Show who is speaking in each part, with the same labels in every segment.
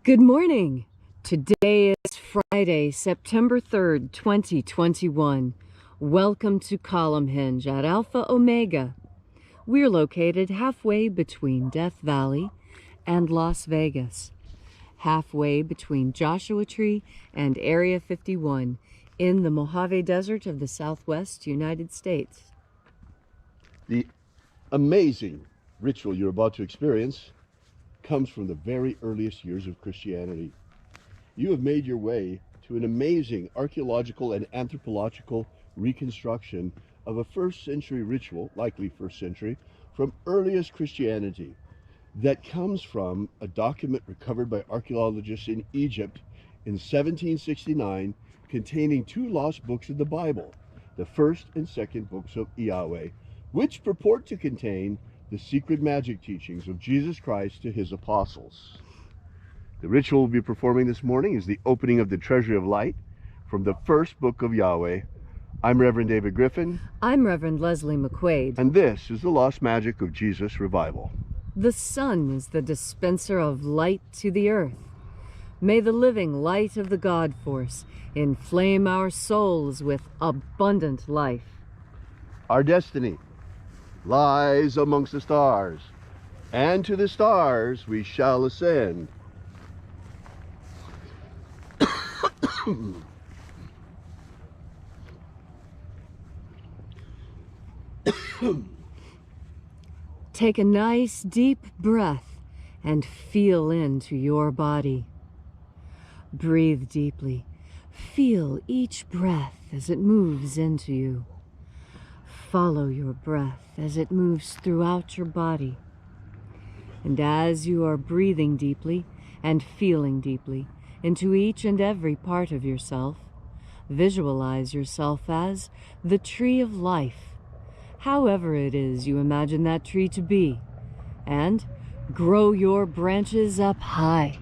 Speaker 1: Good morning. Today is Friday, September 3rd, 2021. Welcome to Columnhenge at Alpha Ωmega. We're located halfway between Death Valley and Las Vegas, halfway between Joshua Tree and Area 51 in the Mojave Desert of the Southwest United States.
Speaker 2: The amazing ritual you're about to experience comes from the very earliest years of Christianity. You have made your way to an amazing archaeological and anthropological reconstruction of a first century ritual, likely first century, from earliest Christianity that comes from a document recovered by archaeologists in Egypt in 1769 containing two lost books of the Bible, the first and second books of Yahweh, which purport to contain the secret magic teachings of Jesus Christ to his apostles. The ritual we'll be performing this morning is the opening of the Treasury of Light from the first book of Yahweh. I'm Reverend David Griffin.
Speaker 1: I'm Reverend Leslie McQuade.
Speaker 2: And this is the Lost Magic of Jesus Revival.
Speaker 1: The sun is the dispenser of light to the earth. May the living light of the God Force inflame our souls with abundant life.
Speaker 2: Our destiny lies amongst the stars, and to the stars we shall ascend.
Speaker 1: Take a nice deep breath and feel into your body. Breathe deeply. Feel each breath as it moves into you. Follow your breath as it moves throughout your body. And as you are breathing deeply and feeling deeply into each and every part of yourself, visualize yourself as the tree of life, however it is you imagine that tree to be, and grow your branches up high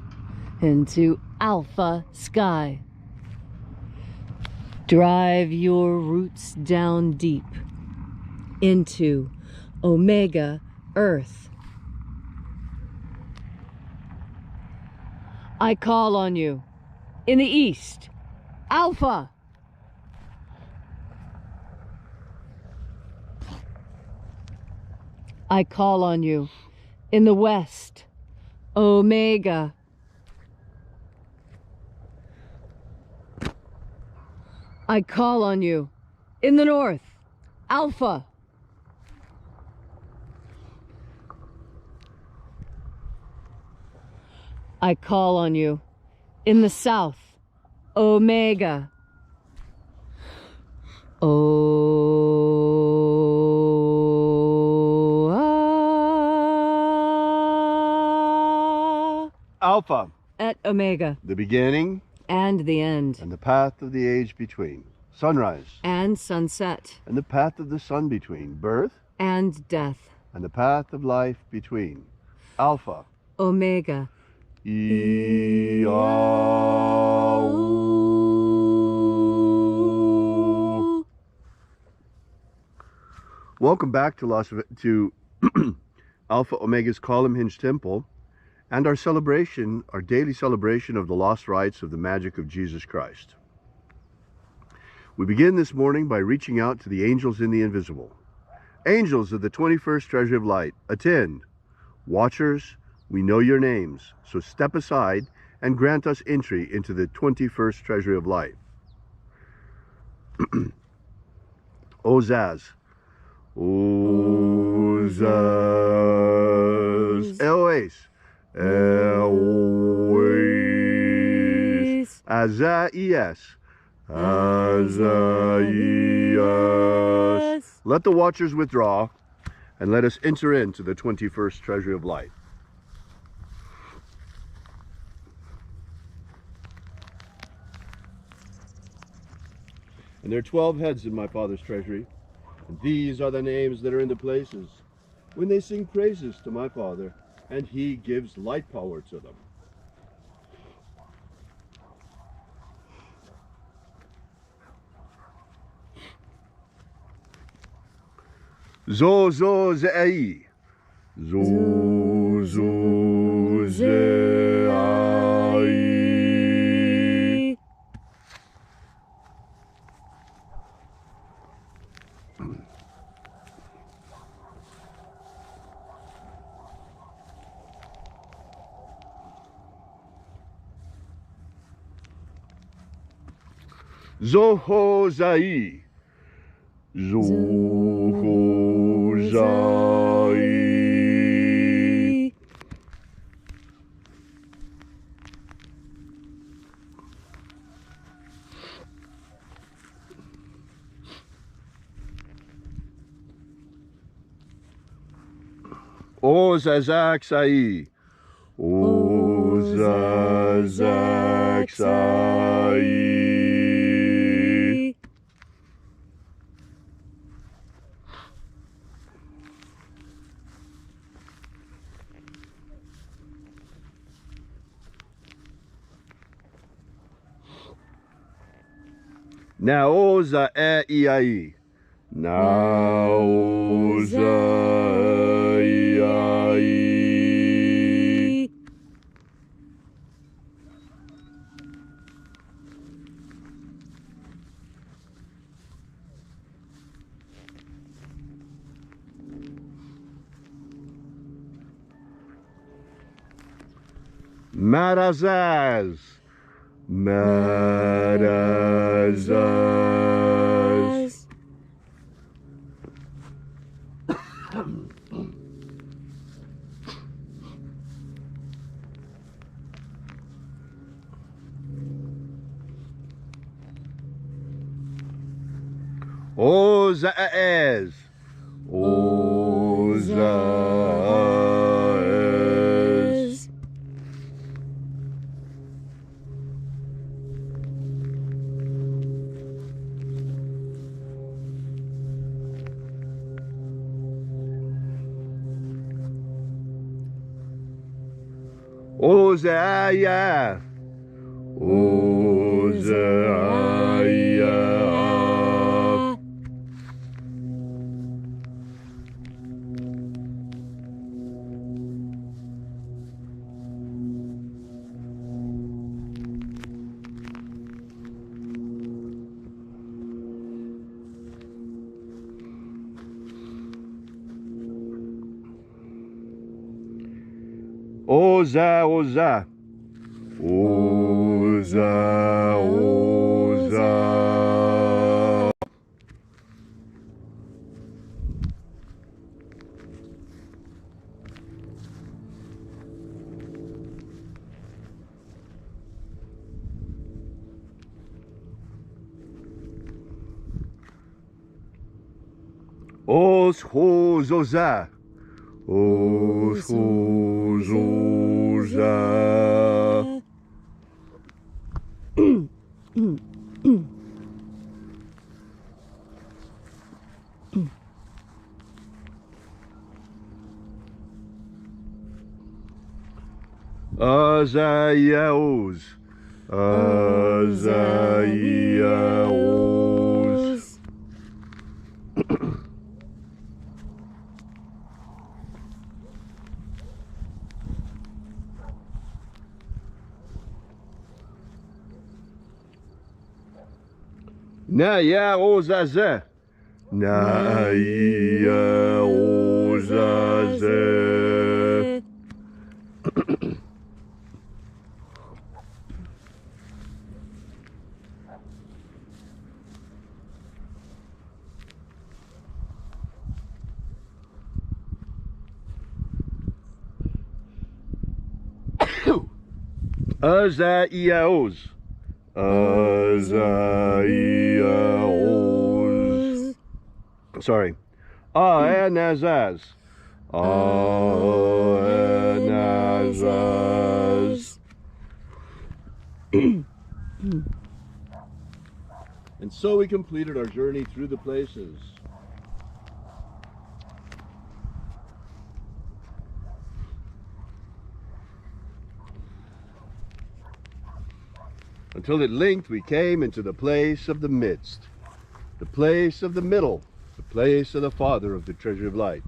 Speaker 1: into alpha sky. Drive your roots down deep into Omega Earth. I call on you in the east, Alpha. I call on you in the west, Omega. I call on you in the north, Alpha. I call on you in the south, Omega.
Speaker 2: Alpha,
Speaker 1: at Omega,
Speaker 2: the beginning
Speaker 1: and the end,
Speaker 2: and the path of the age between. Sunrise
Speaker 1: and sunset,
Speaker 2: and the path of the sun between. Birth
Speaker 1: and death,
Speaker 2: and the path of life between. Alpha,
Speaker 1: Omega.
Speaker 2: Welcome back to Alpha Omega's Columnhenge Temple and our celebration, our daily celebration of the lost rites of the magic of Jesus Christ. We begin this morning by reaching out to the angels in the invisible. Angels of the 21st Treasury of Light, attend. Watchers, we know your names, so step aside and grant us entry into the 21st Treasury of Light. Ozaz. Ozaz. Eloes. Eloes. Azaias. Azaias. Let the watchers withdraw and let us enter into the 21st Treasury of Light. And there are 12 heads in my Father's treasury, and these are the names that are in the places when they sing praises to my Father, and he gives light power to them. Zo zo ze'i. Zo zo ze'i. Zohozai. Zohozai. Ozazaksai. Ozazaksai. Naoza iai. Naoza iai. Marazaz. Marazaz. Ozaez. Ozaez. Ozaia. Ozaia. Oza, oza. Oza, oza. Os, hos, oza. Os, hos, oza. Azaiaos. Azaiaos. Naiaozaze. Naiaozaze. Azaiaos. Azaiaos. Sorry. Anazaz. Anazaz. And so we completed our journey through the places. Until at length we came into the place of the midst, the place of the middle, the place of the Father of the Treasury of Light.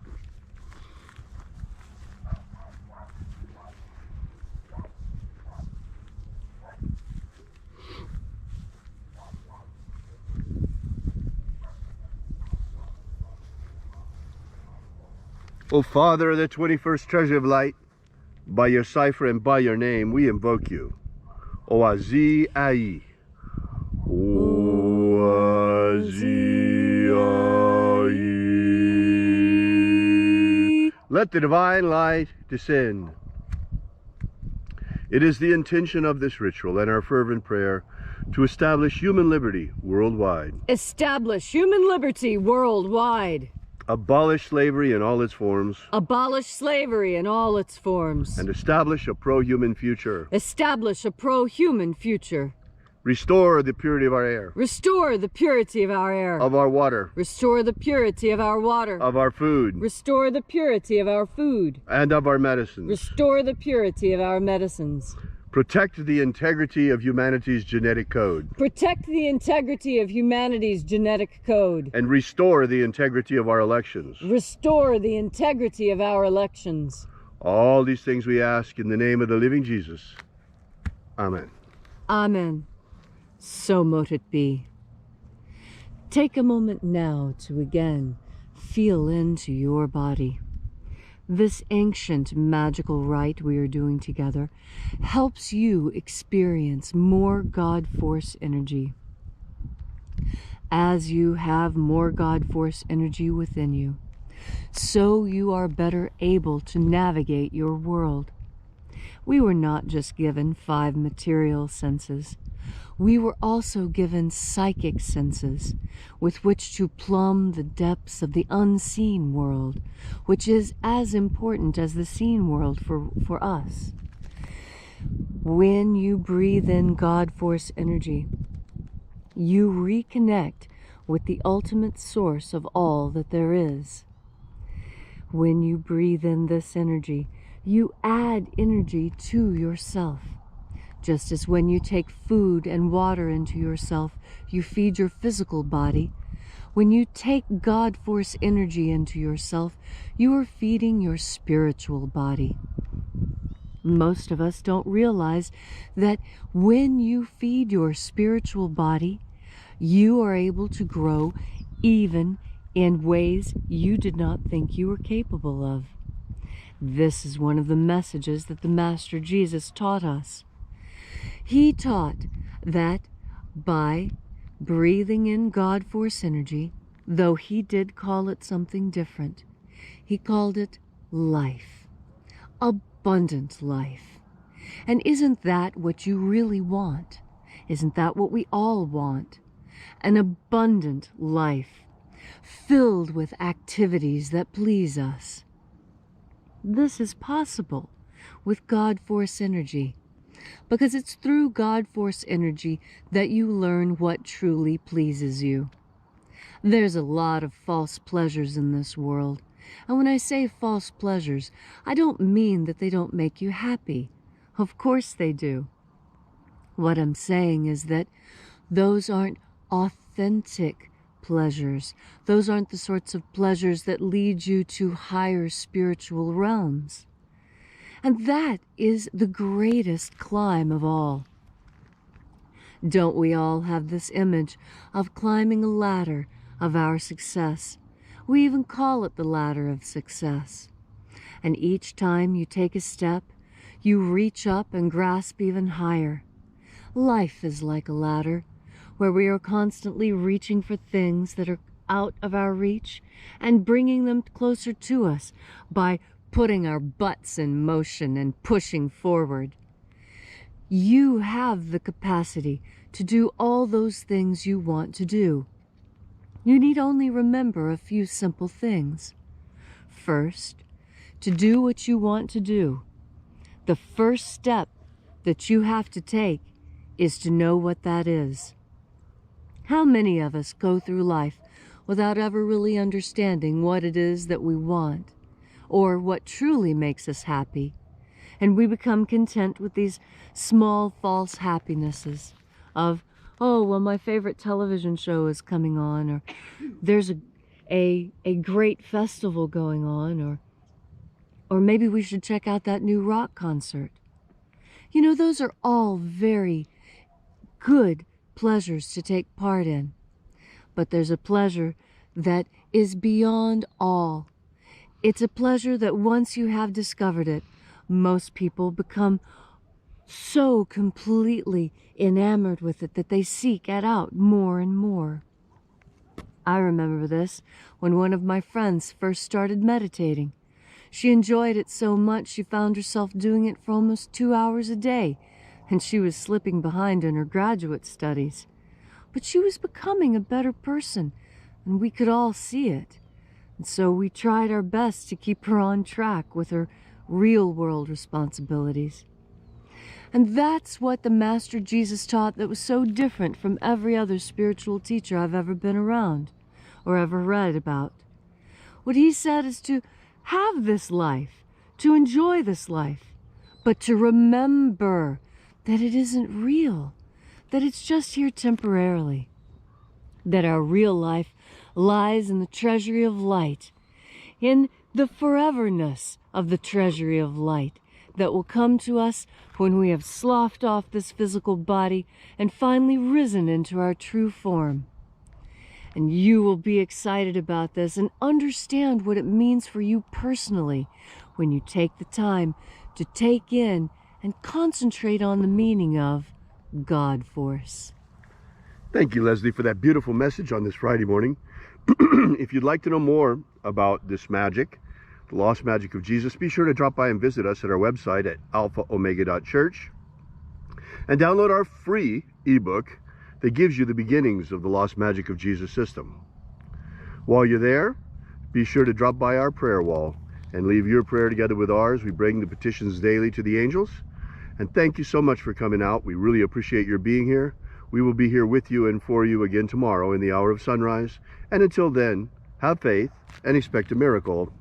Speaker 2: O Father of the 21st Treasury of Light, by your cipher and by your name, we invoke you. Oazi Ai. Oazi Ai. Let the divine light descend. It is the intention of this ritual and our fervent prayer to establish human liberty worldwide.
Speaker 1: Establish human liberty worldwide.
Speaker 2: Abolish slavery in all its forms.
Speaker 1: Abolish slavery in all its forms.
Speaker 2: And establish a pro-human future.
Speaker 1: Establish a pro-human future.
Speaker 2: Restore the purity of our air.
Speaker 1: Restore the purity of our air.
Speaker 2: Of our water.
Speaker 1: Restore the purity of our water.
Speaker 2: Of our food.
Speaker 1: Restore the purity of our food.
Speaker 2: And of our medicines.
Speaker 1: Restore the purity of our medicines.
Speaker 2: Protect the integrity of humanity's genetic code.
Speaker 1: Protect the integrity of humanity's genetic code.
Speaker 2: And restore the integrity of our elections.
Speaker 1: Restore the integrity of our elections.
Speaker 2: All these things we ask in the name of the living Jesus. Amen.
Speaker 1: Amen. So mote it be. Take a moment now to again feel into your body. This ancient magical rite we are doing together helps you experience more God Force energy. As you have more God Force energy within you, so you are better able to navigate your world. We were not just given 5 material senses. We were also given psychic senses with which to plumb the depths of the unseen world, which is as important as the seen world for us. When you breathe in God Force energy, you reconnect with the ultimate source of all that there is. When you breathe in this energy, you add energy to yourself. Just as when you take food and water into yourself, you feed your physical body. When you take God Force energy into yourself, you are feeding your spiritual body. Most of us don't realize that when you feed your spiritual body, you are able to grow even in ways you did not think you were capable of. This is one of the messages that the Master Jesus taught us. He taught that by breathing in God Force energy, though he did call it something different, he called it life, abundant life. And isn't that what you really want? Isn't that what we all want? An abundant life, filled with activities that please us. This is possible with God Force energy, because it's through God Force energy that you learn what truly pleases you. There's a lot of false pleasures in this world, and when I say false pleasures, I don't mean that they don't make you happy. Of course they do. What I'm saying is that those aren't authentic pleasures. Those aren't the sorts of pleasures that lead you to higher spiritual realms. And that is the greatest climb of all. Don't we all have this image of climbing a ladder of our success? We even call it the ladder of success. And each time you take a step, you reach up and grasp even higher. Life is like a ladder, where we are constantly reaching for things that are out of our reach and bringing them closer to us by putting our butts in motion and pushing forward. You have the capacity to do all those things you want to do. You need only remember a few simple things. First, to do what you want to do, the first step that you have to take is to know what that is. How many of us go through life without ever really understanding what it is that we want, or what truly makes us happy, and we become content with these small false happinesses of, oh, well, my favorite television show is coming on, or there's a great festival going on, or maybe we should check out that new rock concert. You know, those are all very good pleasures to take part in. But there's a pleasure that is beyond all. It's a pleasure that once you have discovered it, most people become so completely enamored with it that they seek it out more and more. I remember this when one of my friends first started meditating. She enjoyed it so much she found herself doing it for almost 2 hours a day, and she was slipping behind in her graduate studies. But she was becoming a better person, and we could all see it. And so we tried our best to keep her on track with her real-world responsibilities. And that's what the Master Jesus taught that was so different from every other spiritual teacher I've ever been around or ever read about. What he said is to have this life, to enjoy this life, but to remember that it isn't real, that it's just here temporarily, that our real life lies in the Treasury of Light, in the foreverness of the Treasury of Light that will come to us when we have sloughed off this physical body and finally risen into our true form. And you will be excited about this and understand what it means for you personally when you take the time to take in and concentrate on the meaning of God Force.
Speaker 2: Thank you, Leslie, for that beautiful message on this Friday morning. If you'd like to know more about this magic, the lost magic of Jesus, be sure to drop by and visit us at our website at alphaomega.church and download our free ebook that gives you the beginnings of the lost magic of Jesus system. While you're there, be sure to drop by our prayer wall and leave your prayer together with ours. We bring the petitions daily to the angels. And thank you so much for coming out. We really appreciate your being here. We will be here with you and for you again tomorrow in the hour of sunrise. And until then, have faith and expect a miracle.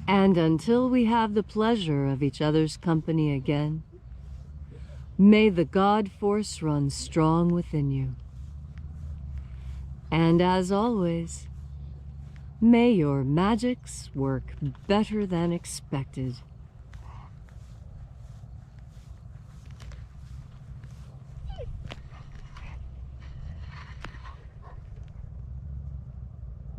Speaker 1: And until we have the pleasure of each other's company again, may the God Force run strong within you. And as always, may your magics work better than expected.